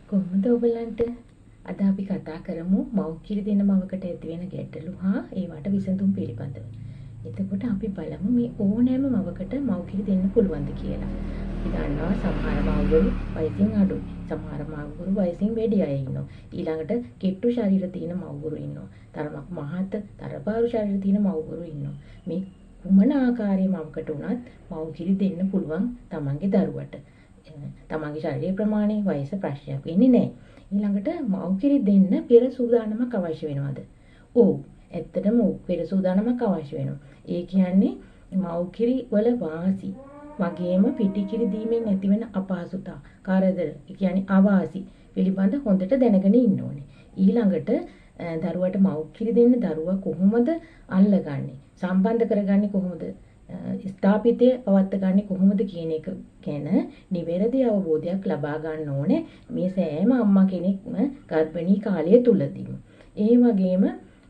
කොහොමද ඔයගලන්ට අද අපි කතා කරමු මව්කිරි දෙන මවකට ඇති වෙන ගැටලු හා ඒවට විසඳුම් පිළිබඳව. එතකොට අපි බලමු මේ ඕනෑම මවකට මව්කිරි දෙන්න පුළුවන්ද කියලා. අපි දන්නවා සමහර මව්වරු වයසින් අඩුයි. සමහර මව්වරු වයසින් වැඩි අය ඉන්නවා. ඊළඟට කෙට්ටු ශරීර තියෙන මව්වරු ඉන්නවා. තරමක් මහත, තරපාරු ශරීර තියෙන මව්වරු ඉන්නවා. මේ කුමන ආකාරයේ මවකට උනත් මව්කිරි දෙන්න පුළුවන් තමන්ගේ දරුවට. තමන්ගේ ශරීරයේ ප්‍රමාණය වයස ප්‍රශ්නයක් වෙන්නේ නැහැ. ඊළඟට මව්කිරි දෙන්න පෙර සූදානමක් අවශ්‍ය වෙනවද? ඔව්. ඇත්තටම පෙර සූදානමක් අවශ්‍ය වෙනවා. ඒ කියන්නේ මව්කිරි වල වාසි වගේම පිටිකිරි දීමෙන් ඇතිවෙන අපහසුතා, කරදර, ඒ කියන්නේ අවාසි පිළිබඳ හොඳට දැනගෙන ඉන්න ඕනේ. ඊළඟට දරුවට මව්කිරි දෙන්න දරුවා කොහොමද අල්ලගන්නේ? සම්බන්ධ කරගන්නේ කොහොමද? ස්ථාපිතය පවත්වාගන්නේ කොහොමද කියන එක ගැන නිවැරදි අවබෝධයක් ලබා ගන්න ඕනේ මේ සෑම අම්මා කෙනෙක්ම ගර්භණී කාලය තුලදීම. ඒ වගේම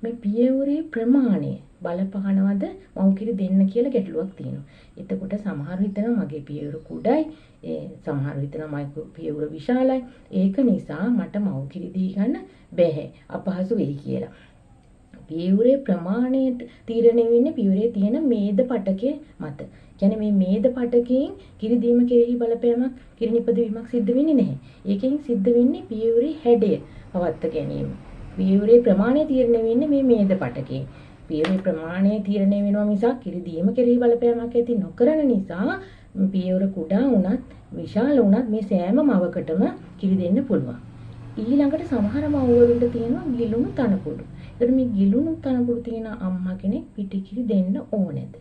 මේ පියවරේ ප්‍රමාණය බලපහනවද මව්කිරි දෙන්න කියලා ගැටලුවක් තියෙනවා. එතකොට සමහර හිතනවා මගේ පියවර කුඩයි, සමහර හිතනවා මගේ පියවර විශාලයි. ඒක නිසා මට මව්කිරි දී ගන්න බැහැ, අපහසු වෙයි කියලා. පියවරේ ප්‍රමාණය තීරණය වෙන්නේ පියවරේ තියෙන මේද පටකයේ මත. කියන්නේ මේ මේද පටකයෙන් කිරි දීම කෙරෙහි බලපෑමක්, කිරි නිපදවීමක් සිද්ධ වෙන්නේ නැහැ. ඒකෙන් සිද්ධ වෙන්නේ පියවරේ හැඩය පවත්ත ගැනීම. පියවරේ ප්‍රමාණය තීරණය වෙන්නේ මේ මේද පටකයෙන්. පියවරේ ප්‍රමාණය තීරණය වෙනවා මිසක් කිරි දීම කෙරෙහි බලපෑමක් ඇති නොකරන නිසා පියවර කුඩා වුණත් විශාල වුණත් මේ සෑම මවකටම කිරි දෙන්න පුළුවන්. ඊළඟට සමහර මව්වරුන්ට තියෙනවා ගිලුණු තනකොළු. ඒතර මේ ගිලුණු තනකොළු තියෙන අම්මා කෙනෙක් පිටිකිරි දෙන්න ඕනේද?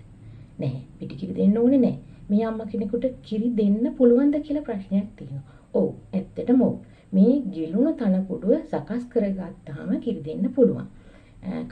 නැහැ. පිටිකිරි දෙන්න ඕනේ නැහැ. මේ අම්මා කෙනෙකුට කිරි දෙන්න පුළුවන්ද කියලා ප්‍රශ්නයක් තියෙනවා. ඔව්, ඇත්තටම ඔව්. මේ ගිලුණු තනකොළුව සකස් කරගත්තාම කිරි දෙන්න පුළුවන්.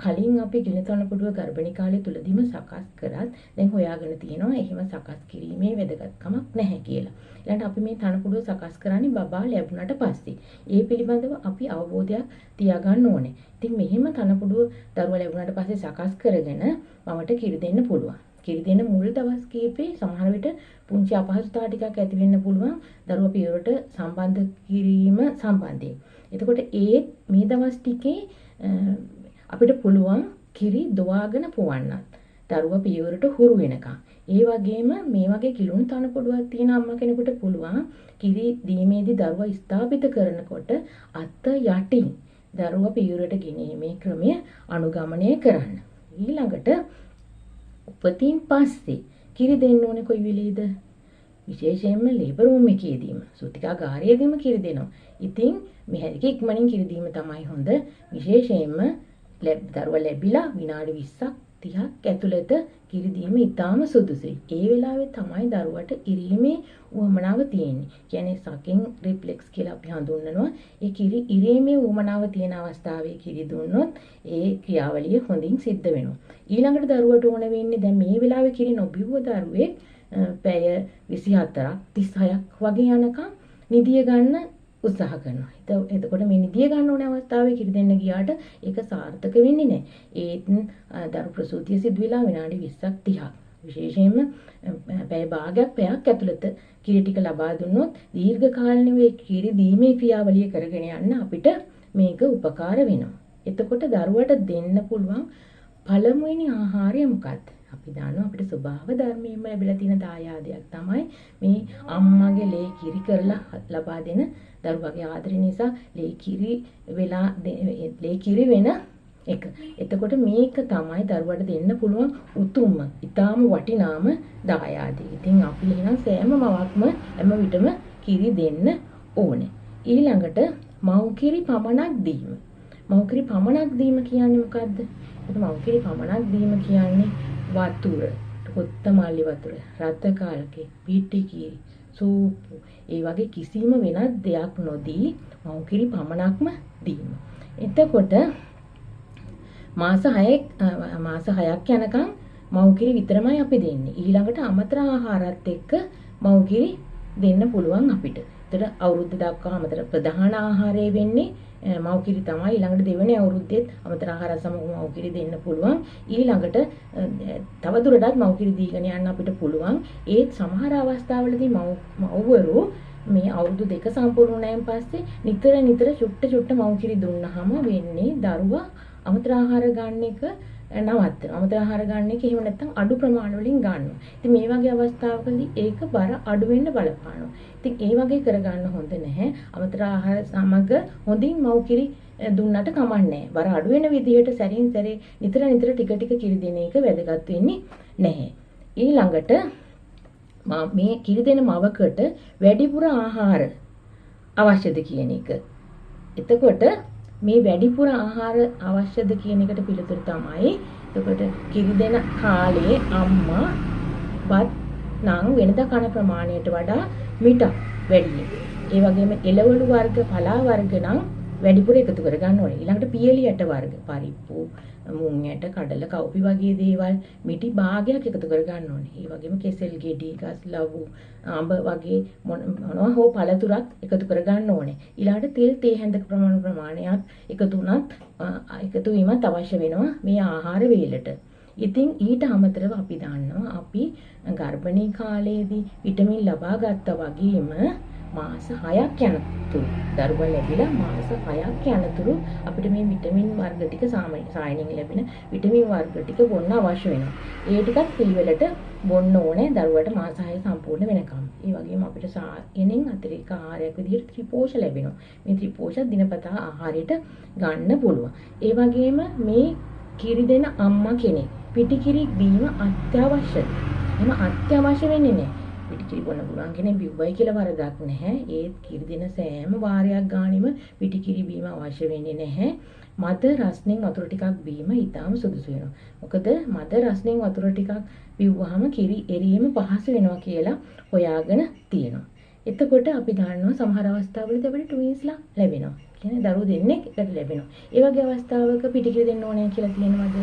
කලින් අපි ගිලුණු තනකොළුව ගර්භණී කාලය තුලදීම සකස් කරත් දැන් හොයාගෙන තියෙනවා එහෙම සකස් කිරීමේ වැදගත්කමක් නැහැ කියලා. ඊළඟට අපි මේ තනකොළුව සකස් කරන්නේ බබා ලැබුණාට පස්සේ. ඒ පිළිබඳව අපි අවබෝධයක් තියාගන්න ඕනේ. ඉතින් මෙහෙම තනකොළුව දරුවා ලැබුණාට පස්සේ සකස් කරගෙන මවට කිරි දෙන්න පුළුවන්. කිරි දෙන්න මුල් දවස් කිහිපේ සමහර විට පුංචි අපහසුතාව ටිකක් ඇති වෙන්න පුළුවන් දරුවා පියවරට සම්බන්ධ කිරීම සම්බන්ධයෙන්. එතකොට මේ දවස් ටිකේ අපිට පුළුවන් කිරි දොවාගෙන පොවන්නත්. දරුවා පියවරට හුරු වෙනකම්. ඒ වගේම මේ වගේ කිලුණු තනකොළුවක් තියෙන අම්මා කෙනෙකුට පුළුවන් කිරි දීමේදී දරුවා ස්ථාපිත කරනකොට අත යටින් දරුවා පියවරට ගෙනීමේ ක්‍රමය අනුගමනය කරන්න. ඊළඟට උපතින් පස්සේ කිරි දෙන්න ඕනේ කොයි වෙලේද? විශේෂයෙන්ම ලේබර් රූම් එකේදීම සූතිකාගාරයේදීම කිරි දෙනවා. ඉතින් මෙහෙරික ඉක්මනින් කිරි දීම තමයි හොඳ. විශේෂයෙන්ම දරුවා ලැබිලා විනාඩි 20ක් 30ක් ඇතුළත කිරි දීම ඉතාම සුදුසුයි. ඒ වෙලාවේ තමයි දරුවට ඉරීමේ උවමනාව තියෙන්නේ. කියන්නේ සකින් රිෆ්ලෙක්ස් කියලා අපි හඳුන්වනවා. ඒ කිරි ඉරීමේ උවමනාව තියෙන අවස්ථාවේ කිරි දුන්නොත් ඒ ක්‍රියාවලිය හොඳින් සිද්ධ වෙනවා. ඊළඟට දරුවට ඕන වෙන්නේ දැන් මේ වෙලාවේ කිරි නොබිව්ව දරුවෙක් පැය 24ක් 36ක් වගේ යනකම් නිදිය ගන්න උත්සාහ කරනවා. එතකොට මේ නිදිය ගන්න ඕන අවස්ථාවේ කිරි දෙන්න ගියාට ඒක සාර්ථක වෙන්නේ නැහැ. ඒත් දරු ප්‍රසූතිය සිදු වෙලා විනාඩි 20ක් 30ක් විශේෂයෙන්ම පැය භාගයක් පැයක් ඇතුළත කිරි ටික ලබා දුන්නොත් දීර්ඝ කාලීනව ඒ කිරි දීමේ ක්‍රියාවලිය කරගෙන යන්න අපිට මේක උපකාර වෙනවා. එතකොට දරුවට දෙන්න පුළුවන් පළමුවෙනි ආහාරය මොකක්ද? අපි දන්නවා අපිට ස්වභාව ධර්මයෙන්ම ලැබිලා තියෙන දායාදයක් තමයි මේ අම්මගේ ලේ කිරි කරලා ලබා දෙන දරුවගේ ආදරය නිසා ලේ කිරි වෙන එක. එතකොට මේක තමයි දරුවට දෙන්න පුළුවන් උතුම්ම, ඊටාම වටිනාම දායාදය. ඉතින් අපි එහෙනම් සෑම මවක්ම හැම විටම කිරි දෙන්න ඕනේ. ඊළඟට මව්කිරි පමණක් දීම. මව්කිරි පමණක් දීම කියන්නේ මොකද්ද? මව්කිරි පමණක් දීම කියන්නේ වතුර, කොත්තමල්ලි වතුර, රත කල්කේ, පිටිකිරි, සූපු, ඒ වගේ කිසිම වෙනත් දෙයක් නොදී මව්කිරි පමණක්ම දීම. එතකොට මාස 6ක් යනකම් මව්කිරි විතරමයි අපි දෙන්නේ. ඊළඟට අමතර ආහාරات එක්ක මව්කිරි දෙන්න පුළුවන් අපිට. ඒතර අවුරුද්ද දක්වා අමතර ප්‍රධාන ආහාරය වෙන්නේ මව්කිරි තමයි. ඊළඟට දෙවෙනි අවුරුද්දේත් අමතර ආහාර සමග මව්කිරි දෙන්න පුළුවන්. ඊළඟට තවදුරටත් මව්කිරි දීගෙන යන්න අපිට පුළුවන්. ඒත් සමහර අවස්ථාවලදී මව්වරු මේ අවුරුදු 2 සම්පූර්ණ වුණායින් පස්සේ නිතර චුට්ට මව් කිරි දුන්නාම වෙන්නේ දරුවා අමතර ආහාර ගන්න එක නවත්තනවා. අමතර ආහාර ගන්න එක එහෙම නැත්නම් අඩු ප්‍රමාණ වලින් ගන්නවා. ඉතින් මේ වගේ අවස්ථාවකදී ඒක බර අඩු වෙන්න බලපානවා. ඉතින් ඒ වගේ කරගන්න හොඳ නැහැ. අමතර ආහාර සමග හොඳින් මව් කිරි දුන්නට කමක් නැහැ. බර අඩු වෙන විදිහට සැරින් සැරේ නිතර ටික කිරි දෙන එක වැදගත් වෙන්නේ නැහැ. ඊළඟට මේ කිරි දෙන මවකට වැඩිපුර ආහාර අවශ්‍යද කියන එක. එතකොට මේ වැඩිපුර ආහාර අවශ්‍යද කියන එකට පිළිතුර තමයි එතකොට කිරි දෙන කාලේ අම්මා බත් නම් වෙනදා කන ප්‍රමාණයට වඩා මිටක් වැඩි. ඒ වගේම එළවලු වර්ග පලා වර්ග නම් වැඩිපුර එකතු කර ගන්න ඕනේ. ඊළඟට පියලි යට වර්ග පරිප්පු මුං යට කඩල කව්පි වගේ දේවල් මිටි භාගයක් එකතු කර ගන්න ඕනේ. ඒ වගේම කෙසෙල් ගෙඩි ගස් ලව්ව අඹ වගේ මොනවා හෝ පළතුරක් එකතු කර ගන්න ඕනේ. ඊළඟට තෙල් තේ හැඳක ප්‍රමාණයක් එකතු වීමත් අවශ්‍ය වෙනවා මේ ආහාර වේලට. ඉතින් ඊට අමතරව අපි දන්නවා අපි ගර්භණී කාලයේදී විටමින් ලබා ගත්තා වගේම මාස 6ක් යනතුරු දරුවා ලැබිලා මාස 6ක් යනතුරු අපිට මේ විටමින් වර්ග ටික සායනින් ලැබෙන විටමින් වර්ග ටික බොන්න අවශ්‍ය වෙනවා. ඒ ටිකත් පිළිවෙලට බොන්න ඕනේ දරුවට මාස 6 සම්පූර්ණ වෙනකම්. ඒ වගේම අපිට සායනින් අතිරේක ආහාරයක් විදිහට ත්‍රිපෝෂ ලැබෙනවා. මේ ත්‍රිපෝෂ දිනපතා ආහාරයට ගන්න පුළුවන්. ඒ වගේම මේ කිරි දෙන අම්මා කෙනෙක් පිටිකිරි බීම අත්‍යවශ්‍යයි. එහෙම අත්‍යවශ්‍ය වෙන්නේ නැහැ. පිටිකිරි බොන්න පුළුවන් කෙනෙක් බිව්වයි කියලා වරදක් නැහැ. ඒත් කිරි දෙන සෑම වාරයක් ගානෙම පිටිකිරි බීම අවශ්‍ය වෙන්නේ නැහැ. මද රස්නෙන් වතුර ටිකක් බීම ඊටාම සුදුසු වෙනවා. මොකද මද රස්නෙන් වතුර ටිකක් බිව්වහම කිරි එරීම පහසු වෙනවා කියලා හොයාගෙන තියෙනවා. එතකොට අපි දන්නවා සමහර අවස්ථාවලදී අපිට ට්වින්ස්ලා ලැබෙනවා. කියන්නේ දරුවෝ දෙන්නෙක් එකට ලැබෙනවා. ඒ වගේ අවස්ථාවක පිටිකිරි දෙන්න ඕනේ කියලා තියෙනවද?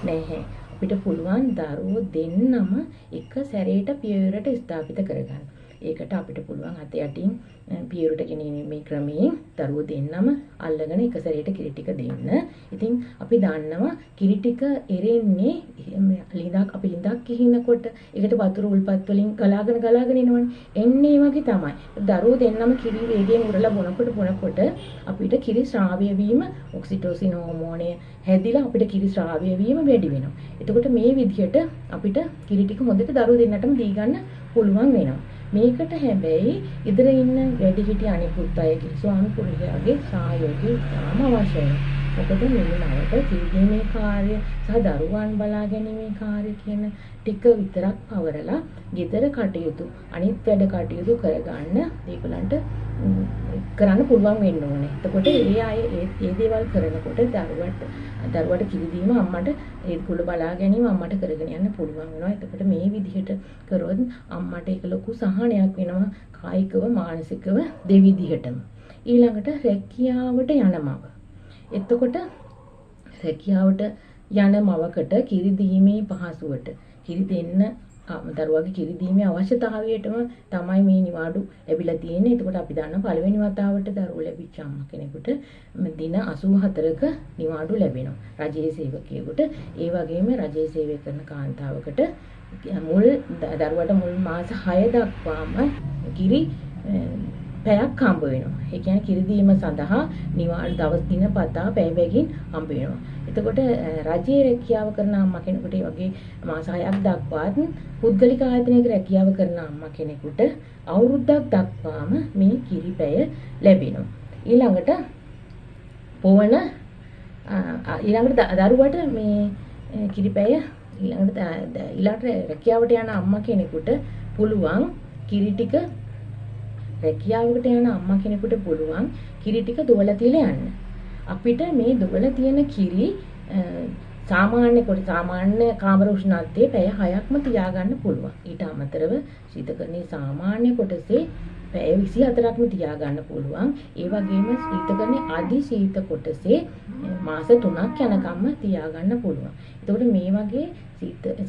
නැහැ. අපිට පුළුවන් දරුවෝ දෙන්නම එක සැරේට පියවරට ස්ථාපිත කරගන්න. ඒකට අපිට පුළුවන් අත යටින් පියවරට ගෙනීමේ ක්‍රමයෙන් දරුවෝ දෙන්නම අල්ලගෙන එක සැරේට කිරි ටික දෙන්න. ඉතින් අපි දන්නවා කිරි ටික එරෙන්නේ අපි ලිඳක් කිහිනකොට ඒකට වතුර උල්පත් වලින් ගලාගෙන එනවනේ. එන්නේ වගේ තමයි. දරුවෝ දෙන්නම කිරි වේගයෙන් උරලා බොනකොට අපිට කිරි ශ්‍රාවය වීම ඔක්සිටොසින් හෝමෝනය හැදිලා අපිට කිරි ශ්‍රාවය වීම වැඩි වෙනවා. එතකොට මේ විදිහට අපිට කිරි ටික හොඳට දරුවෝ දෙන්නටම දී ගන්න පුළුවන් වෙනවා. මේකට හැබැයි ඉදිර ඉන්න වැඩිහිටි අනිකුත් අයගේ ස්වාමි පුරුෂයාගේ සහයෝගය ඉතාම අවශ්‍යයි. මොකද මෙන්නවට කිරිදීමේ කාර්ය සහ දරුවන් බලා ගැනීමේ කාර්ය කියන ටික විතරක් පවරලා ගෙදර කටයුතු අනිත් වැඩ කටයුතු කරගන්න ඒගොල්ලන්ට කරන්න පුළුවන් වෙන්න ඕනේ. එතකොට ඒ අය ඒ දේවල් කරනකොට දරුවට කිරි දීම අම්මට ඒ කුල බලා ගැනීම අම්මට කරගෙන යන්න පුළුවන් වෙනවා. එතකොට මේ විදිහට කරොත් අම්මට ඒක ලොකු සහනයක් වෙනවා කායිකව මානසිකව දෙවිදිහටම. ඊළඟට රැකියාවට යන මව. එතකොට රැකියාවට යන මවකට කිරි දීමේ පහසුවට කිරි දෙන්න දරුවාගේ කිරි දීමේ අවශ්‍යතාවයටම තමයි මේ නිවාඩු ලැබිලා තියෙන්නේ. එතකොට අපි දන්නවා පළවෙනි වතාවට දරුවෝ ලැබිච්ච අම්මා කෙනෙකුට දින 84ක නිවාඩු ලැබෙනවා. රජයේ සේවකයෙකුට ඒ වගේම රජයේ සේවය කරන කාන්තාවකට දරුවට මුල් මාස 6 දක්වාම කිරි පැයක් හම්බ වෙනවා. ඒ කියන්නේ කිරි දීම සඳහා නිවාඩු දවස් දින පතා පැය බැගින් හම්බ වෙනවා. එතකොට රජයේ රැකියාව කරන අම්මා කෙනෙකුට ඒ වගේ මාස 6ක් දක්වාත් පුද්ගලික ආයතනයක රැකියාව කරන අම්මා කෙනෙකුට අවුරුද්දක් දක්වාම මේ කිරි පැය ලැබෙනවා. ඊළඟට දරුවට මේ කිරි පැය ඊළඟට රැකියාවට යන අම්මා කෙනෙකුට පුළුවන් කිරි ටික රැකියාවකට යන අම්මා කෙනෙකුට පුළුවන් කිරි ටික දුවලා තියලා යන්න. අපිට මේ දුවලා තියෙන කිරි සාමාන්‍ය කාමර උෂ්ණත්වයේ පැය 6ක්ම තියාගන්න පුළුවන්. ඊට අමතරව ශීතකරණයේ සාමාන්‍ය කොටසේ පැය 24ක්ම තියාගන්න පුළුවන්. ඒ වගේම ශීතකරණයේ අධි ශීත කොටසේ මාස 3ක් යනකම්ම තියාගන්න පුළුවන්. එතකොට මේ වගේ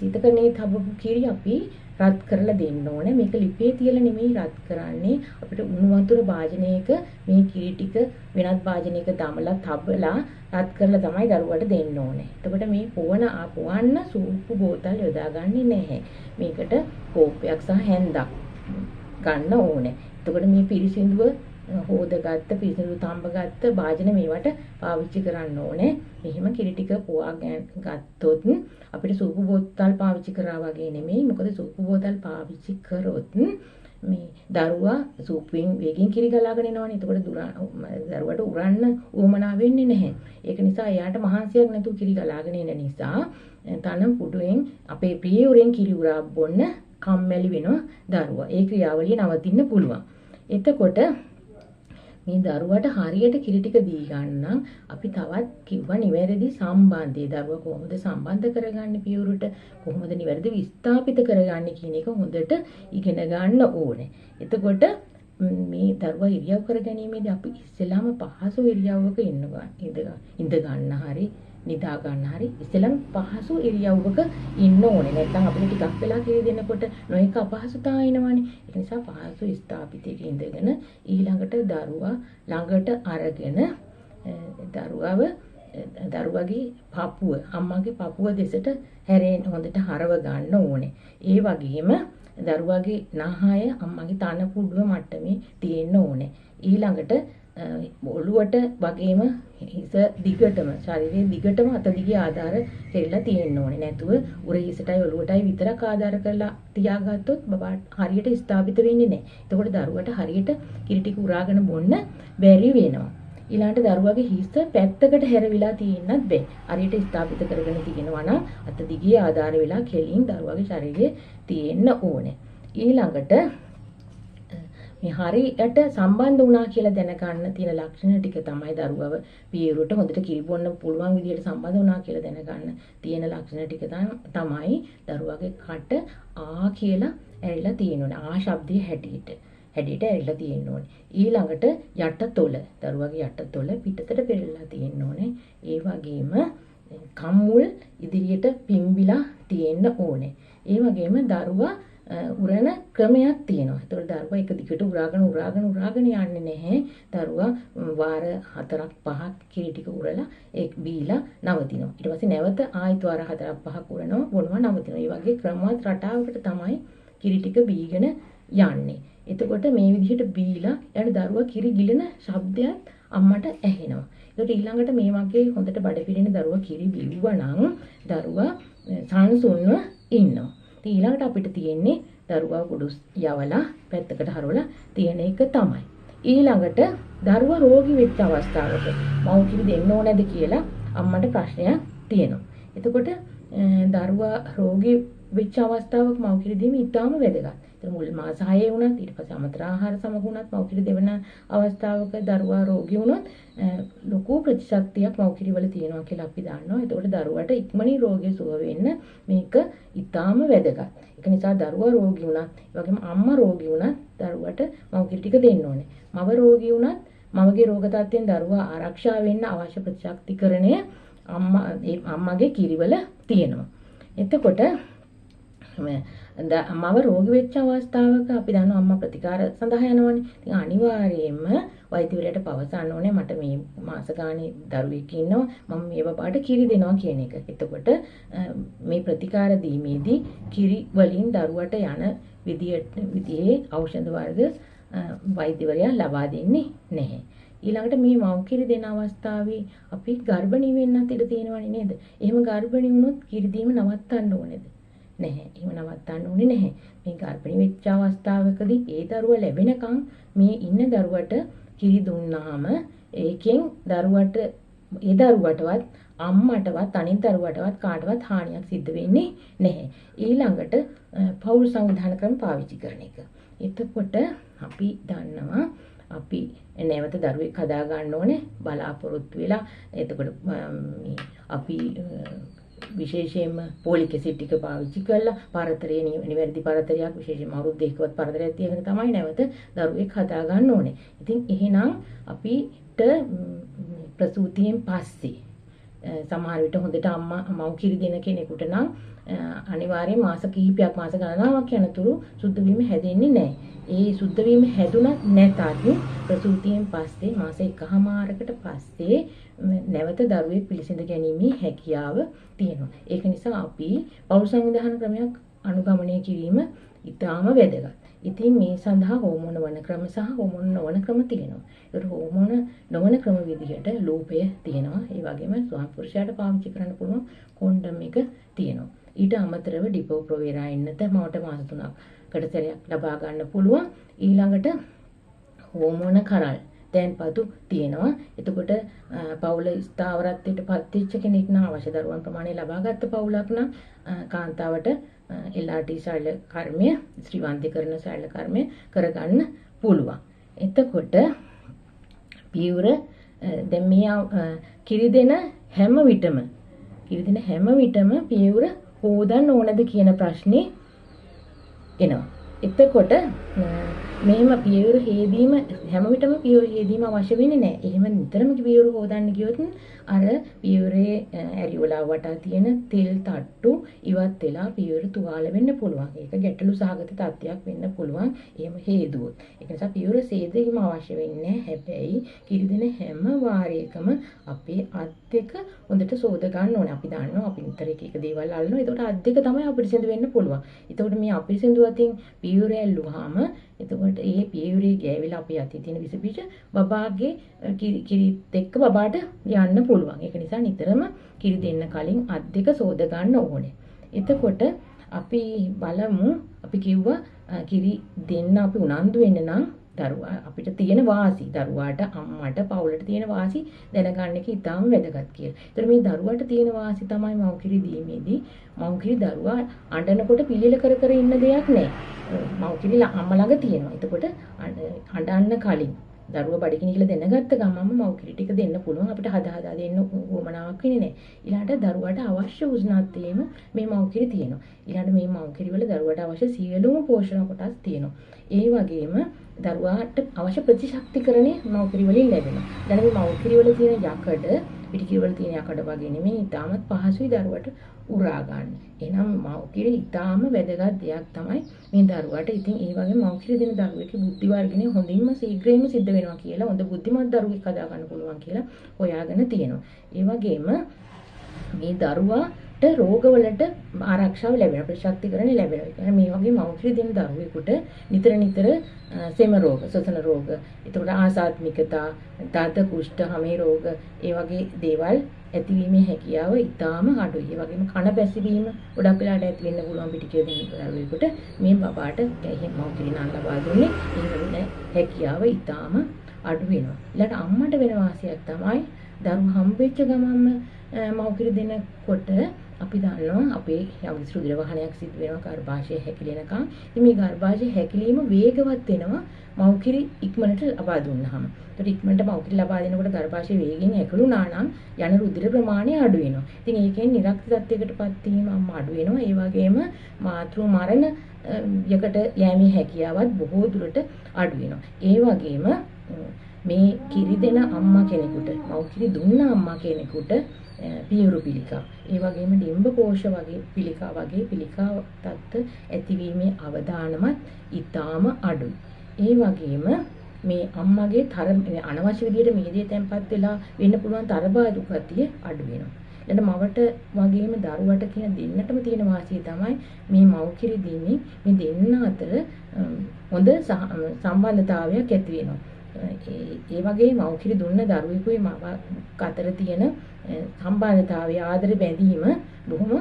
ශීතකරණයේ තබපු කිරි අපි රත් කරලා දෙන්න ඕනේ. මේක ලිපේ තියලා නෙමෙයි රත් කරන්නේ. අපිට උණු වතුර භාජනයක මේ කිරි ටික වෙනත් භාජනයක දමලා තබලා රත් කරලා තමයි දරුවට දෙන්න ඕනේ. එතකොට මේ පොවන්න සූප්පු බෝතල් යොදාගන්නේ නැහැ. මේකට කෝප්පයක් සහ හැන්දක් ගන්න ඕනේ. එතකොට මේ පිරිසිදුව හොදගත්ත පිරිසිදු තඹ ගත්ත භාජන මේවට පාවිච්චි කරන්න ඕනේ. මෙහිම කිරි ටික පුවා ගත්තොත් අපිට සූපු බෝතල් පාවිච්චි කරා වගේ නෙමෙයි. මොකද සූපු බෝතල් පාවිච්චි කරොත් මේ දරුවා සූපුවෙන් වේගෙන් කිරි ගලාගෙන එනවනේ. එතකොට දරුවට උරන්න උවමනා වෙන්නේ නැහැ. ඒක නිසා එයාට මහන්සියක් නැතුව කිරි ගලාගෙන එන නිසා තන පුඩුවෙන් අපේ පියවරෙන් කිරි උරා බොන්න කම්මැලි වෙනවා දරුවා. ඒ ක්‍රියාවලිය නවතින්න පුළුවන්. එතකොට මේ දරුවට හරියට කිරි ටික දී ගන්න අපි තවත් කිව්වා නිවැරදි සම්බන්ධය. දරුවා කොහොමද සම්බන්ධ කරගන්නේ පියවරට, කොහොමද නිවැරදි විස්ථාපිත කරගන්නේ කියන එක හොඳට ඉගෙන ගන්න ඕනේ. එතකොට මේ දරුවා ඉරියව් කර ගැනීමේදී අපි ඉස්සෙල්ලාම පහසු ඉරියව්වක ඉඳ ගන්න හරි නිදා ගන්න හරි ඉස්සෙල්ලාම පහසු ඉරියව්වක ඉන්න ඕනේ. නැත්නම් අපිට ටිකක් වෙලා කිරි දෙනකොට නොඑක අපහසුතා එනවනේ. ඒ නිසා පහසු ස්ථාපිතයක ඉඳගෙන ඊළඟට දරුවා ළඟට අරගෙන දරුවගේ පපුව අම්මාගේ පපුව දෙසට හැරෙන්න හොඳට හරව ගන්න ඕනේ. ඒ වගේම දරුවගේ නහය අම්මාගේ තන පුඩුව මට්ටමේ තියෙන්න ඕනේ. ඊළඟට ඔළුවට වගේම හිස දිගටම ශරීරයේ දිගටම අත දිගේ ආධාර කෙරලා තියෙන්න ඕනේ. නැතුව උර හිසටයි ඔළුවටයි විතරක් ආධාර කරලා තියාගත්තොත් බබාට හරියට ස්ථාපිත වෙන්නේ නැහැ. එතකොට දරුවට හරියට කිරි ටික උරාගෙන බොන්න බැරි වෙනවා. ඊළඟට දරුවගේ හිස පැත්තකට හැරවිලා තියෙන්නත් බෑ. හරියට ස්ථාපිත කරගෙන තියෙනවා නම් අත දිගේ ආධාර වෙලා කෙලින් දරුවගේ ශරීරයේ තියෙන්න ඕනේ. ඊළඟට මේ හරියට සම්බන්ධ වුණා කියලා දැනගන්න තියෙන ලක්ෂණ ටික තමයි දරුවව පියවරට හොඳට කිරි බොන්න පුළුවන් විදිහට සම්බන්ධ වුණා කියලා දැනගන්න තියෙන ලක්ෂණ ටික තමයි දරුවගේ කට ආ කියලා ඇරිලා තියෙනෝනේ. ආ ශබ්දයේ හැටියට ඇරිලා තියෙන්න ඕනේ. ඊළඟට යටතොල දරුවගේ යටතොල පිටතට පෙරලා තියෙන්න ඕනේ. ඒ වගේම කම්මුල් ඉදිරියට පිම්බිලා තියෙන්න ඕනේ. ඒ වගේම දරුවා උරන ක්‍රමයක් තියෙනවා. ඒතකොට දරුවා එක දිගට උරාගෙන යන්නේ නැහැ. දරුවා වාර 4ක් 5ක් කිරි ටික උරලා ඒක බීලා නවතිනවා. ඊට පස්සේ නැවත ආයෙත් වාර 4ක් 5ක් උරනවා බොනවා නවතිනවා. මේ වගේ ක්‍රමවත් රටාවකට තමයි කිරි ටික බීගෙන යන්නේ. එතකොට මේ විදිහට බීලා ඊට දරුවා කිරි ගිලන ශබ්දයක් අම්මට ඇහෙනවා. ඒකට ඊළඟට මේ වගේ හොඳට බඩ පිරෙන දරුවා කිරි බිව්වා නම් දරුවා සංසුන්ව ඉන්නවා. ඊළඟට අපිට තියෙන්නේ දරුවා කුඩු යවලා පැත්තකට හරවලා තියෙන එක තමයි. ඊළඟට දරුවා රෝගී වෙච්ච අවස්ථාවක මව් කිරි දෙන්න ඕනද කියලා අම්මට ප්‍රශ්නයක් තියෙනවා. එතකොට දරුවා රෝගී වෙච්ච අවස්ථාවක මව් කිරි දීම ඉතාම වැදගත්. මුල් මාස 6 වුණත් ඊට පස්සේ අමතර ආහාර සමග වුණත් මව් කිරි දෙවන අවස්ථාවක දරුවා රෝගී වුණොත් ලොකු ප්‍රතිශක්තියක් මව් කිරි වල තියෙනවා කියලා අපි දන්නවා. ඒතකොට දරුවට ඉක්මනින් රෝගය සුව වෙන්න මේක ඉතාම වැදගත්. ඒක නිසා දරුවා රෝගී වුණත්, ඒ වගේම අම්මා රෝගී වුණත් දරුවට මව් කිරි ටික දෙන්න ඕනේ. මව රෝගී වුණත් මවගේ රෝග තත්ත්වයෙන් දරුවා ආරක්ෂා වෙන්න අවශ්‍ය ප්‍රතිශක්තිකරණය අම්මගේ කිරිවල තියෙනවා. එතකොට මව රෝගී වෙච්ච අවස්ථාවක අපි දන්නවා අම්මා ප්‍රතිකාර සඳහා යනවනේ. ඉතින් අනිවාර්යයෙන්ම වෛද්‍යවරයාට පවසන්න ඕනේ මට මේ මාස ගානේ දරුවෙක් ඉන්නවා මම මේ බබාට කිරි දෙනවා කියන එක. එතකොට මේ ප්‍රතිකාර දීමේදී කිරි වලින් දරුවට යන විදිහේ ඖෂධ වර්ග වෛද්‍යවරයා ලබා දෙන්නේ නැහැ. ඊළඟට මේ මව් කිරි දෙන අවස්ථාවේ අපි ගර්භණී වෙන්නත් ඉඩ තියෙනවනේ නේද? එහෙම ගර්භණී වුණොත් කිරි දීම නවත්තන්න ඕනේද? නැහැ. එහෙම නවත්තන්න ඕනේ නැහැ. මේ ගර්භණී වෙච්ච අවස්ථාවකදී ඒ දරුවා ලැබෙනකන් මේ ඉන්න දරුවට කිරි දුන්නාම ඒකෙන් දරුවටවත් අම්මටවත් අනිත් දරුවටවත් කාටවත් හානියක් සිද්ධ වෙන්නේ නැහැ. ඊළඟට පෞල් සංවිධාන ක්‍රම පාවිච්චි කරන එක. එතකොට අපි දන්නවා අපි නැවත දරුවෙක් හදා ගන්න ඕනේ බලාපොරොත්තු වෙලා. එතකොට අපි විශේෂයෙන්ම පොලික් ඇසිඩ් ටික පාවිච්චි කරලා පරතරයේ නිවැරදි පරතරයක් විශේෂයෙන්ම අවුරුදු දෙකකවත් පරතරයක් තියෙන තමයි නැවත දරුවෙක් හදා ගන්න ඕනේ. ඉතින් එහෙනම් අපිට ප්‍රසූතියෙන් පස්සේ සමහර විට හොඳට අම්මා මව් කිරි දෙන කෙනෙකුට නම් අනිවාර්යයෙන් මාස කිහිපයක් මාස ගණනාවක් යනතුරු සුද්ධ වීම හැදෙන්නේ නැහැ. ඒ සුද්ධ වීම හැදුනත් නැතත් ප්‍රසූතියෙන් පස්සේ මාස 1මාරකට පස්සේ නැවත දරුවෙක් පිළිසිඳ ගැනීමේ හැකියාව තියෙනවා. ඒක නිසා අපි පෞල් සංවිධාන ක්‍රමයක් අනුගමනය කිරීම ඉතාම වැදගත්. ඉතින් මේ සඳහා හෝමෝන වන ක්‍රම සහ හෝමෝන නොවන ක්‍රම තියෙනවා. ඒකට හෝමෝන නොවන ක්‍රම විදිහට ලූපය තියෙනවා. ඒ වගේම ස්වාම පුරුෂයාට පාවිච්චි කරන්න පුළුවන් කොන්ඩම් එක තියෙනවා. ඊට අමතරව ඩිපෝ ප්‍රොවේරා එන්නත මවට මාස 3කට සැරයක් ලබා ගන්න පුළුවන්. ඊළඟට හෝමෝන කරල් දැන්පතු තියෙනවා. එතකොට පවුල ස්ථාවරත්වයට පත් වෙච්ච කෙනෙක් නම් අවශ්‍ය දරුවන් ප්‍රමාණය ලබාගත් පවුලක් නම් කාන්තාවට LRT ශල්‍ය කර්මය, ශ්‍රීවන්තීකරණ ශල්‍ය කර්මය කරගන්න පුළුවන්. එතකොට පියවර දැන් මේ කිරි දෙන හැම විටම පියවර හොදන්න ඕනද කියන ප්‍රශ්නේ එනවා. එතකොට මෙහෙම පියවර හේදීම හැම විටම පියවර හේදීම අවශ්‍ය වෙන්නේ නැහැ. එහෙම නිතරම පියවර හොදන්න ගියොත් අර පියවරේ ඇරියෝලා වටා තියෙන තෙල් තට්ටු ඉවත් වෙලා පියවර තුවාල වෙන්න පුළුවන්. ඒක ගැටලු සහගත තත්ත්වයක් වෙන්න පුළුවන්. එහෙම හේදුවොත්. ඒක නිසා පියවර සේදීම අවශ්‍ය වෙන්නේ නැහැ. හැබැයි කිරි දෙන හැම වාරයකම අපේ අත් දෙක හොඳට සෝද ගන්න ඕනේ. අපි දන්නවා අපි නිතර එක දේවල් අල්ලනවා. ඒකට අත් දෙක තමයි අපිරිසිදු වෙන්න පුළුවන්. ඒකට මේ අපිරිසිදු අතින් පියවර ඇල්ලුවාම එතකොට ඒ පියවරේ ගෑවිලා අපේ අතේ තියෙන විස බීජ බබාගේ කිරිත් එක්ක බබාට යන්න පුළුවන්. ඒක නිසා නිතරම කිරි දෙන්න කලින් අත් දෙක සෝද ගන්න ඕනේ. එතකොට අපි බලමු අපි කිව්වා කිරි දෙන්න අපි උනන්දු වෙන්න නම් දරුවා අපිට තියෙන වාසි දරුවාට අම්මට පවුලට තියෙන වාසි දැනගන්න එක ඉතාම වැදගත් කියලා. ඒතර මේ දරුවාට තියෙන වාසි තමයි මව් කිරි දීමේදී මව් කිරි දරුවා අඬනකොට පිළිල කර කර ඉන්න දෙයක් නෑ. මව් කිරි අම්මා ළඟ තියෙනවා. එතකොට අඬන්න කලින් දරුවා බඩගිනි කියලා දැනගත්ත ගමන්ම මව් කිරි ටික දෙන්න පුළුවන්. අපිට හදා දෙන්න උවමනාවක් වෙන්නේ නැහැ. ඊළඟට දරුවාට අවශ්‍ය උෂ්ණත්වයේම මේ මව් කිරි තියෙනවා. ඊළඟට මේ මව් කිරි වල දරුවාට අවශ්‍ය සියලුම පෝෂණ කොටස් තියෙනවා. ඒ වගේම දරුවාට අවශ්‍ය ප්‍රතිශක්තිකරණය මව් කිරි වලින් ලැබෙනවා. දැන් මේ මව් කිරි වල තියෙන යකඩ පිටි කිරි වල තියෙන යකඩ වගේ නෙමෙයි. ඉතාමත් පහසුයි දරුවාට උරා ගන්න. එහෙනම් මව් කිරි ඉතාම වැදගත් දෙයක් තමයි මේ දරුවාට. ඉතින් ඒ වගේ මව් කිරි දෙන දරුවෙකුගේ බුද්ධි වර්ධනය හොඳින්ම ශීඝ්‍රයෙන්ම සිද්ධ වෙනවා කියලා හොඳ බුද්ධිමත් දරුවෙක් හදා ගන්න පුළුවන් කියලා හොයාගෙන තියෙනවා. ඒ වගේම මේ දරුවාට රෝගවලට ආරක්ෂාව ලැබෙනවා, ප්‍රතිශක්තිකරණය ලැබෙනවා. ඒ කියන්නේ මේ වගේ මව් කිරි දෙන දරුවෙකුට නිතර සෙම රෝග, ශ්වසන රෝග, ඒකට ආසාත්මිකතා, දාත කුෂ්ඨ, හමේ රෝග, ඒ වගේ දේවල් ඇතිවීමේ හැකියාව ඉතාම අඩුයි. ඒ වගේම කන පැසිවීම ගොඩක් වෙලාට ඇති වෙන්න පුළුවන් පිටිකිය දෙන දරුවෙකුට මේ බබාට මව් කිරි නම් ලබා දුන්නේ ඒ හැකියාව ඉතාම අඩු වෙනවා. ඊළඟට අම්මට වෙන වාසියක් තමයි දරුවා හම්බෙච්ච ගමන්ම මව් කිරි දෙනකොට අපි දන්නවා අපේ යම් රුධිර වහනයක් සිද්ධ වෙනවා ගර්භාෂය හැකිලෙනකම්. ඉතින් මේ ගර්භාෂය හැකිලීම වේගවත් වෙනවා මව් කිරි ඉක්මනට ලබා දුන්නාම. ඒකට ඉක්මනට මව් කිරි ලබා දෙනකොට ගර්භාෂය වේගෙන් හැකිලුණා නම් යන රුධිර ප්‍රමාණය අඩු වෙනවා. ඉතින් ඒකෙන් නිරක්ත තත්යකටපත් වීම අඩු වෙනවා. ඒ වගේම මාතෘ මරණ යකට යෑමේ හැකියාවත් බොහෝ දුරට අඩු වෙනවා. ඒ වගේම මේ කිරි දෙන අම්මා කෙනෙකුට මව් කිරි දුන්න අම්මා කෙනෙකුට පියවරු පිළිකා ඒ වගේම ඩිම්බ කෝෂ වගේ පිළිකා තත්ත්ව ඇතිවීමේ අවදානමත් ඊටාම අඩුයි. ඒ වගේම මේ අම්මගේ අනවශ්‍ය විදිහට මේදේ තැම්පත් වෙලා වෙන්න පුළුවන් තරබාරු ගතිය අඩු වෙනවා. ඊළඟ මවට වගේම දරුවට කියන දෙන්නටම තියෙන වාසිය තමයි මේ මව් කිරි දෙන්නේ මේ දෙන්න අතර හොඳ සම්බන්ධතාවයක් ඇති වෙනවා. ඒ වගේ මව් කිරි දුන්න දරුවෙකුයි මව අතර තියෙන සම්බන්ධතාවය ආදර බැඳීම බොහොම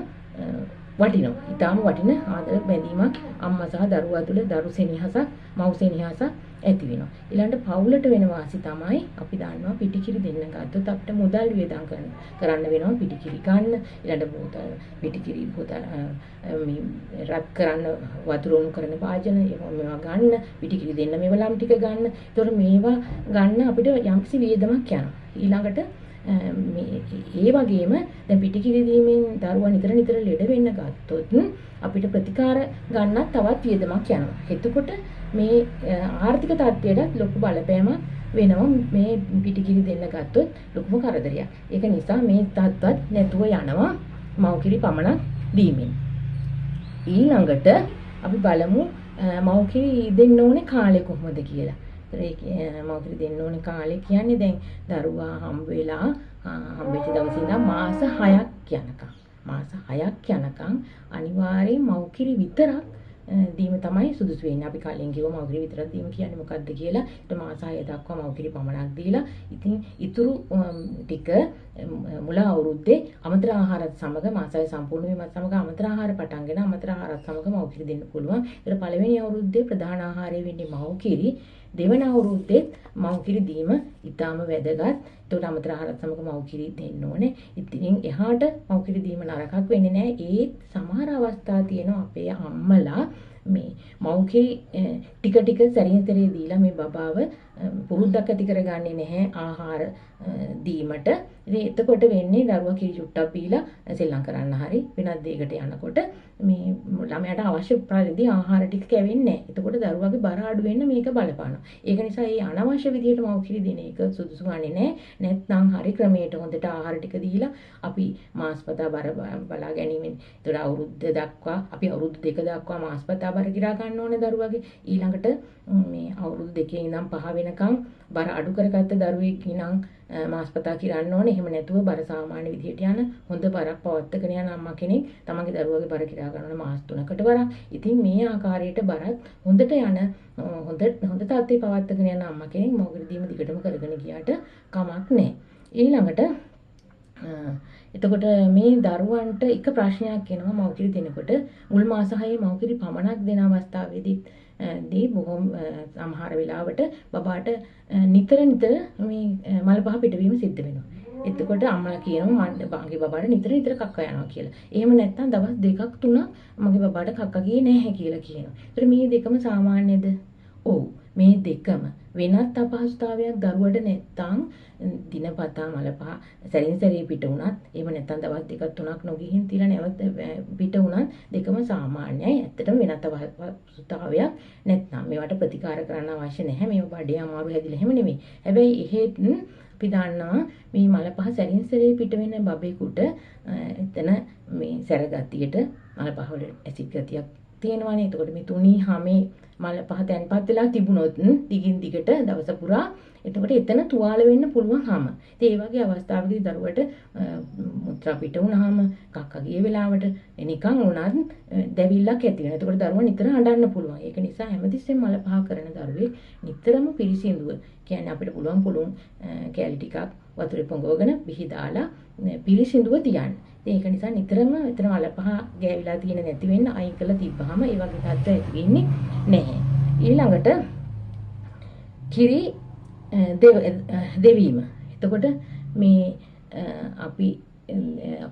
වටිනවා. ඊටාම වටින ආදර බැඳීමක් අම්මා සහ දරුවා තුළ දරු සෙනෙහසක් මව් සෙනෙහසක් ඇති වෙනවා. ඊළඟට පවුලට වෙන වාසි තමයි අපි දන්නවා පිටිකිරි දෙන්න ගත්තොත් අපිට මුදල් වියදම් කරන්න වෙනවා පිටිකිරි ගන්න. ඊළඟට පිටිකිරි මේ රත් කරන්න වතුර උණු කරන වාජන මේවා ගන්න පිටිකිරි දෙන්න මේවා ලම් ටික ගන්න. ඒතකොට මේවා ගන්න අපිට යම්කිසි වියදමක් යනවා. ඊළඟට ඒ වගේම දැන් පිටිකිරි දීමෙන් දරුවා නිතර ලෙඩ වෙන්න ගත්තොත් අපිට ප්‍රතිකාර ගන්නත් තවත් වියදමක් යනවා. එතකොට මේ ආර්ථික තත්ත්වයට ලොකු බලපෑමක් වෙනවා මේ පිටිකිරි දෙන්න ගත්තොත් ලොකුම කරදරයක්. ඒක නිසා මේ තත්ත්වත් නැතුව යනවා මව් කිරි පමණක් දීමෙන්. ඊළඟට අපි බලමු මව් කිරි දෙන්න ඕනේ කාලය කොහොමද කියලා. මව් කිරි දෙන්න ඕනේ කාලය කියන්නේ දැන් දරුවා හම්බෙච්ච දවසේ ඉඳන් මාස 6ක් යනකම් අනිවාර්යෙන් මව් කිරි විතරක් දීම තමයි සුදුසු වෙන්නේ. අපි කලින් කිව්ව මව්කිරි විතරක් දීම කියන්නේ මොකක්ද කියලා. ඊට මාස 6 දක්වා මව්කිරි පමණක් දීලා ඉතින් ඉතුරු ටික මුල අවුරුද්දේ අමතර ආහාරات සමග මාස 6 සම්පූර්ණ වීමත් සමග අමතර ආහාර පටන්ගෙන අමතර ආහාරات සමග මව්කිරි දෙන්න පුළුවන්. ඒතර පළවෙනි අවුරුද්දේ ප්‍රධාන ආහාරය වෙන්නේ මව්කිරි. දෙවන අවුරුද්දේ මව්කිරි දීම ඊටාම වැදගත්. ඒතකොට අමතර ආහාරات සමග මව්කිරි දෙන්න ඕනේ. ඉතින් එහාට මව්කිරි දීම නරකක් වෙන්නේ නැහැ. ඒත් සමහර අවස්ථා තියෙනවා අපේ අම්මලා මේ මව්කිරි ටික ටික සැරින් සැරේ දීලා මේ බබාව පුරුද්දක් ඇති කරගන්නේ නැහැ ආහාර දීමට. ඉතින් එතකොට වෙන්නේ දරුවා කිරි චුට්ටක් බීලා සෙල්ලම් කරන්න හරි වෙනත් දෙයකට යනකොට මේ ළමයාට අවශ්‍ය පරිදි ආහාර ටික කැවෙන්නේ නැහැ. එතකොට දරුවාගේ බර අඩු වෙන්න මේක බලපානවා. ඒක නිසා මේ අනවශ්‍ය විදියට මව්කිරි දෙන එක සුදුසු වන්නේ නැහැ. නැත්නම් හරි ක්‍රමයට හොඳට ආහාර ටික දීලා අපි මාස්පතා බර බලා ගැනීමෙන් ඒතර අවුරුද්ද දක්වා අපි අවුරුදු 2 දක්වා මාස්පතා බර ගිරා ගන්න ඕනේ දරුවාගේ. ඊළඟට මේ අවුරුදු 2 ඉඳන් 5 වෙනකම් බර අඩු කරගත්ත දරුවෙක් ඉනම් මාස්පතා කිරන්න ඕනේ. එහෙම නැතුව බර සාමාන්‍ය විදිහට යන හොඳ බරක් පවත්වාගෙන යන අම්මා කෙනෙක් තමන්ගේ දරුවගේ බර කිරා ගන්න ඕනේ මාස 3කට වරක්. ඉතින් මේ ආකාරයට බරත් හොඳට යන හොඳ තත්ත්වේ පවත්වාගෙන යන අම්මා කෙනෙක් මව්කිරි දීම දිගටම කරගෙන ගියාට කමක් නැහැ. ඊළඟට එතකොට මේ දරුවන්ට එක ප්‍රශ්නයක් එනවා මව්කිරි දෙනකොට මුල් මාස 6 මව්කිරි පමණක් දෙන අවස්ථාවේදී බොහෝ සමහර වෙලාවට බබාට නිතර මේ මල පහ පිටවීම සිද්ධ වෙනවා. එතකොට අම්මලා කියනවා මගේ බබාට නිතර කක්ක යනවා කියලා. එහෙම නැත්නම් දවස් 2ක් 3ක් මගේ බබාට කක්ක ගියේ නැහැ කියලා කියනවා. ඒතර මේ දෙකම සාමාන්‍යද? ඔව්. මේ දෙකම වෙනත් අපහසුතාවයක් දරුවට නැත්තම් දිනපතා මල පහ සැරින් සැරේ පිට වුණත් එහෙම නැත්තම් දවස් 2ක් 3ක් නොගිහින් තියලා නැවත පිට වුණත් දෙකම සාමාන්‍යයි. ඇත්තටම වෙනත් අපහසුතාවයක් නැත්නම් මේවට ප්‍රතිකාර කරන්න අවශ්‍ය නැහැ. මේව බඩේ අමාරු හැදිලා එහෙම නෙමෙයි. හැබැයි එහෙත් අපි දන්නවා මේ මල පහ සැරින් සැරේ පිට වෙන බබේකට එතන මේ සැර ගතියට මල පහ වල ඇසිඩ් ගතියක් තියෙනවානේ. එතකොට මේ තුනී හැමේ මල පහ තැන්පත් වෙලා තිබුණොත් දිගින් දිගට දවස පුරා එතකොට එතන තුවාල වෙන්න පුළුවන් හැම. ඉතින් ඒ වගේ අවස්ථාවකදී දරුවට මුත්‍රා පිට වුණාම කක්ක ගිය වෙලාවට නිකන් උනත් දැවිල්ලක් ඇති වෙනවා. එතකොට දරුවා නිතර අඬන්න පුළුවන්. ඒක නිසා හැමතිස්සෙම මල පහ කරන දරුවෙක් නිතරම පිරිසිදුව කියන්නේ අපිට පුළුවන් කැලි ටිකක් වතුරේ පොඟවගෙන බිහි දාලා පිරිසිදුව තියන්න. ඒක නිසා නිතරම එතන මල පහ ගෑවිලා තියෙන නැති වෙන්න අයින් කරලා තිබ්බහම ඒ වගේ තත්ත්වයක් ඇති වෙන්නේ නැහැ. ඊළඟට කිරි දෙවීම. එතකොට මේ අපි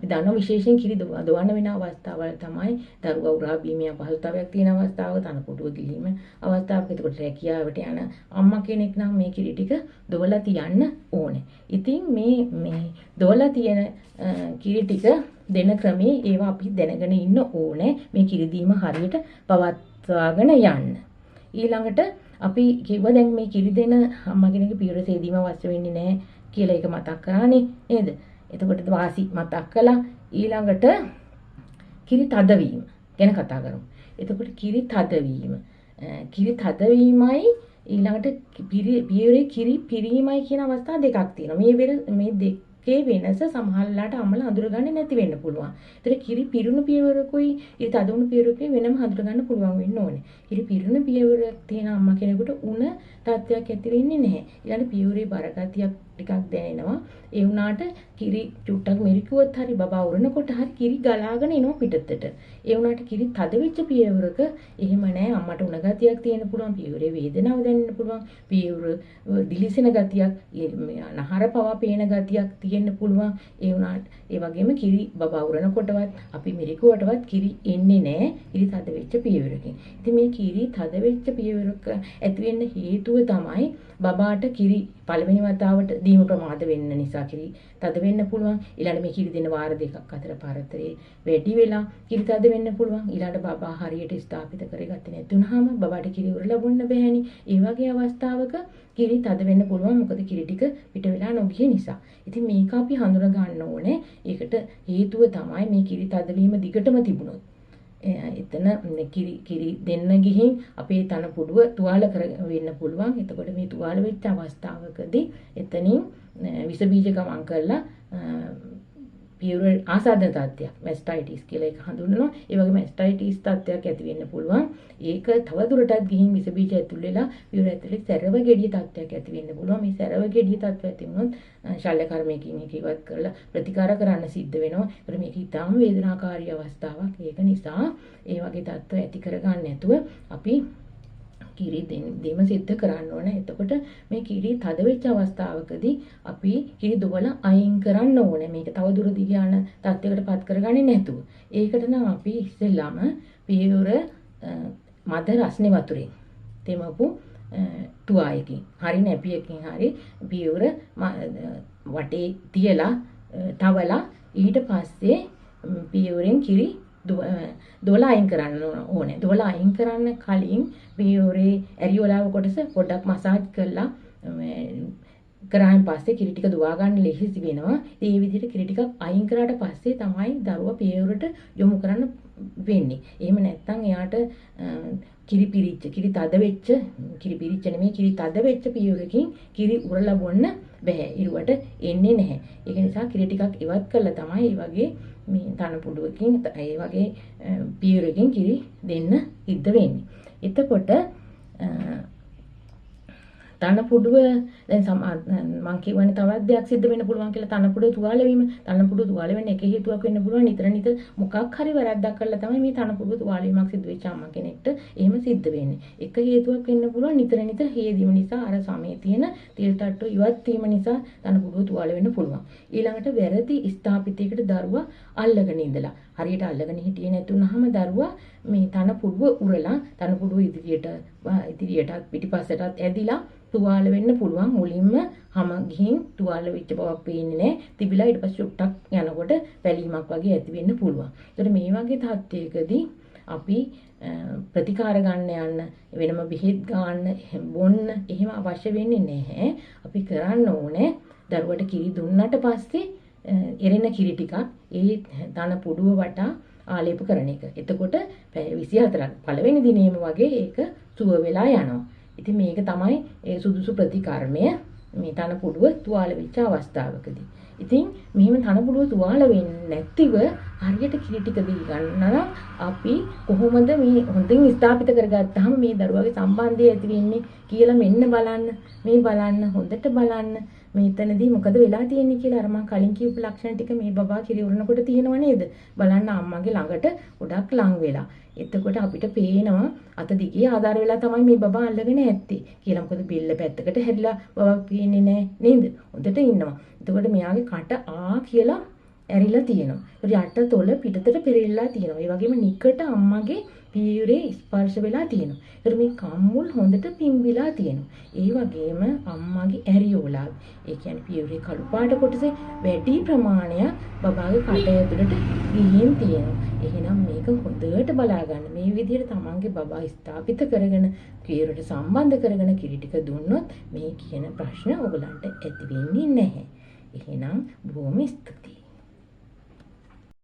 දන්නවා විශේෂයෙන් කිරි දොවන්න වෙන අවස්ථාවල තමයි දරුවා උරා බීමේ අපහසුතාවයක් තියෙන අවස්ථාවක තනකොටුව ගිලීම අවස්ථාවක. එතකොට රැකියාවට යන අම්මා කෙනෙක් නම් මේ කිරි ටික දොවලා තියන්න ඕනේ. ඉතින් මේ දොවලා තියෙන කිරි ටික දෙන ක්‍රමයේ ඒවා අපි දැනගෙන ඉන්න ඕනේ. මේ කිරි දීම හරියට පවත්වාගෙන යන්න. ඊළඟට අපි කිව්වා දැන් මේ කිරි දෙන අම්මා කෙනෙක්ගේ පියවර සේදීම අවශ්‍ය වෙන්නේ නැහැ කියලා ඒක මතක් කරානේ නේද? එතකොට වාසි මතක් කළා. ඊළඟට කිරි තදවීම ගැන කතා කරමු. එතකොට කිරි තදවීමයි ඊළඟට පියවරේ කිරි පිරීමයි කියන අවස්ථා දෙකක් තියෙනවා. මේ දෙකේ වෙනස සමහරලාට අම්මලා අඳුරගන්නේ නැති වෙන්න පුළුවන්. ඒතර කිරි පිරුණු පියවරකුයි කිරි තදවුණු පියවරකුයි වෙනම හඳුනගන්න පුළුවන් වෙන්න ඕනේ. කිරි පිරුණු පියවරක් තියෙන අම්මා කෙනෙකුට උණ තත්ත්වයක් ඇති වෙන්නේ නැහැ. ඊළඟ පියවරේ බරගතියක් ටිකක් දැනෙනවා. ඒ වුණාට කිරි චුට්ටක් මෙරිකුවත් හරි බබා උරනකොට හරි කිරි ගලාගෙන එනවා පිටතට. ඒ වුණාට කිරි තද වෙච්ච පියවරක එහෙම නැහැ. අම්මට උණ ගතියක් තියෙන්න පුළුවන්. පියවරේ වේදනාවක් දැනෙන්න පුළුවන්. පියවර දිලිසෙන ගතියක්, නහර පවා පේන ගතියක් තියෙන්න පුළුවන්. ඒ වුණාට ඒ වගේම කිරි බබා උරනකොටවත් අපි මෙරිකුවටවත් කිරි එන්නේ නැහැ. කිරි තද වෙච්ච පියවරකින්. ඉතින් මේ කිරි තද වෙච්ච පියවරක ඇති වෙන්න හේතුව තමයි බබාට කිරි පළවෙනි වතාවට දීම ප්‍රමාද වෙන්න නිසා කිරි තද වෙන්න පුළුවන්. ඊළඟ මේ කිරි දෙන වාර දෙකක් අතර පරතරේ වැඩි වෙලා කිරි තද වෙන්න පුළුවන්. ඊළඟ බබා හරියට ස්ථාපිත කරගත්තේ නැතුනහම බබාට කිරි උර ලැබුණ බෑනේ. ඒ වගේ අවස්ථාවක කිරි තද වෙන්න පුළුවන්. මොකද කිරි ටික පිට වෙලා නොගිය නිසා. ඉතින් මේක අපි හඳුනා ගන්න ඕනේ. ඒකට හේතුව තමයි මේ කිරි තද වීම දිගටම තිබුණොත් එතන කිරි දෙන්න ගිහින් අපේ තන පුඩුව තුවාල කර වෙන්න පුළුවන්. එතකොට මේ තුවාල වෙච්ච අවස්ථාවකදී එතනින් විස බීජ ගමන් කරලා පියවර ආසාදන තත්ත්වයක් මැස්ටයිටිස් කියලා එක හඳුන්වනවා. ඒ වගේ මැස්ටයිටිස් තත්ත්වයක් ඇති වෙන්න පුළුවන්. ඒක තව දුරටත් ගිහින් විස බීජ ඇතුල් වෙලා පියවර ඇතුලේ සැරව ගෙඩිය තත්ත්වයක් ඇති වෙන්න පුළුවන්. මේ සැරව ගෙඩිය තත්ත්වය ඇති වුණොත් ශල්‍ය කර්මයකින් ඒක ඉවත් කරලා ප්‍රතිකාර කරන්න සිද්ධ වෙනවා. ඒතර මේක ඉතාම වේදනාකාරී අවස්ථාවක්. ඒක නිසා ඒ වගේ තත්ත්ව ඇති කරගන්න නැතුව අපි කිරි දෙම සිද්ධ කරන්න ඕනේ. එතකොට මේ කිරි තද වෙච්ච අවස්ථාවකදී අපි කිරි දොවලා අයින් කරන්න ඕනේ. මේක තව දුර දිග යන තත්යකට පත් කරගන්නේ නැතුව. ඒකට නම් අපි ඉස්සෙල්ලාම පියවර මද රස්නේ වතුරෙන් තෙමපු තුවායකින් හරි නැපියකින් හරි පියවර වටේ තියලා තවලා ඊට පස්සේ පියවරෙන් කිරි දොලා අයින් කරන්න ඕනේ. දොලා අයින් කරන්න කලින් පියවරේ ඇරියෝලාව කොටස පොඩ්ඩක් මසාජ් කරලා කරාන් පස්සේ කිරි ටික දුවා ගන්න ලෙහෙසි වෙනවා. ඒ විදිහට කිරි ටිකක් අයින් කරාට පස්සේ තමයි දරුවා පියවරට යොමු කරන්න වෙන්නේ. එහෙම නැත්නම් එයාට කිරි තද වෙච්ච පියවරකින් කිරි උරලා බොන්න බෑ. ඉරුවට එන්නේ නැහැ. ඒක නිසා කිරි ටිකක් ඉවත් කරලා තමයි මේ වගේ මේ තන පුඩුවකින් ඒ වගේ පියවරකින් කිරි දෙන්න සිද්ධ වෙන්නේ. එතකොට තන පුඩුව දැන් මම කියවනේ තවත් දෙයක් සිද්ධ වෙන්න පුළුවන් කියලා තන පුඩුව තුවාල වීම. තන පුඩුව තුවාල වෙන්න එක හේතුවක් වෙන්න පුළුවන්. නිතර මොකක් හරි වැරද්දක් කරලා තමයි මේ තන පුඩුව තුවාල වීමක් සිද්ධ වෙච්ච අම්මා කෙනෙක්ට එහෙම සිද්ධ වෙන්නේ. එක හේතුවක් වෙන්න පුළුවන් නිතර හේදීම නිසා අර සමේ තියෙන තෙල් තට්ටු ඉවත් වීම නිසා තන පුඩුව තුවාල වෙන්න පුළුවන්. ඊළඟට වැරදි ස්ථාපිතයකට දරුවා අල්ලගෙන ඉඳලා හරියට අල්ලගෙන හිටියේ නැතුනහම දරුවා මේ තන පුඩුව උරලා තන පුඩුව ඉදිරියට පිටිපස්සටත් ඇදිලා තුවාල වෙන්න පුළුවන්. මුලින්ම හැම ගිහින් තුවාල වෙච්ච බවක් පේන්නේ නැහැ. තිබිලා ඊට පස්සේ චුට්ටක් යනකොට පැලීමක් වගේ ඇති වෙන්න පුළුවන්. ඒතර මේ වගේ තත්ත්වයකදී අපි ප්‍රතිකාර ගන්න යන්න වෙනම බෙහෙත් ගන්න බොන්න එහෙම අවශ්‍ය වෙන්නේ නැහැ. අපි කරන්න ඕනේ දරුවට කිරි දුන්නට පස්සේ එරෙන කිරි ටිකක් ඒ තන පුඩුව වටා ආලේප කරන එක. එතකොට පැය 24ක් පළවෙනි දිනේම වගේ ඒක සුව වෙලා යනවා. ඉතින් මේක තමයි ඒ සුදුසු ප්‍රතිකර්මය මේ තන පුඩුව තුවාල වෙච්ච අවස්ථාවකදී. ඉතින් මෙහෙම තන පුඩුව තුවාල වෙන්නේ නැතිව හරියට කිරි ටික දී ගන්න අපි කොහොමද මේ හොඳින් ස්ථාපිත කරගත්තාම මේ දරුවාගේ සම්බන්ධය ඇති වෙන්නේ කියලා මෙන්න බලන්න හොඳට බලන්න මෙතනදී මොකද වෙලා තියෙන්නේ කියලා අර මම කලින් කියපු ලක්ෂණ ටික මේ බබා කිරි උරනකොට තියෙනව නේද? බලන්න අම්මගේ ළඟට ගොඩක් ලං වෙලා. එතකොට අපිට පේනවා අත දිගේ ආධාර වෙලා තමයි මේ බබා අල්ලගෙන ඇත්තේ කියලා. මොකද බෙල්ල පැත්තකට හැරිලා බබා පේන්නේ නැහැ නේද? හොඳට ඉන්නවා. එතකොට මෙයාගේ කට කියලා ඇරිලා තියෙනවා. යට තොල පිටතට පෙරෙල්ලා තියෙනවා. ඒ වගේම නිකට අම්මගේ පියුරේ ස්පර්ශ වෙලා තියෙනවා. ඒතර මේ කම්මුල් හොඳට පිම්බිලා තියෙනවා. ඒ වගේම අම්මගේ ඇරියෝලා ඒ කියන්නේ පියුරේ කළු පාට කොටසේ වැඩි ප්‍රමාණයක් බබාගේ කට ඇතුළට ගිහින් තියෙනවා. එහෙනම් මේක හොඳට බලා ගන්න. මේ විදිහට තමන්ගේ බබා ස්ථාපිත කරගෙන පියුරට සම්බන්ධ කරගෙන කිරි ටික දුන්නොත් මේ කියන ප්‍රශ්න ඔයගලන්ට ඇති වෙන්නේ නැහැ. එහෙනම් බොහොම ස්තුතියි.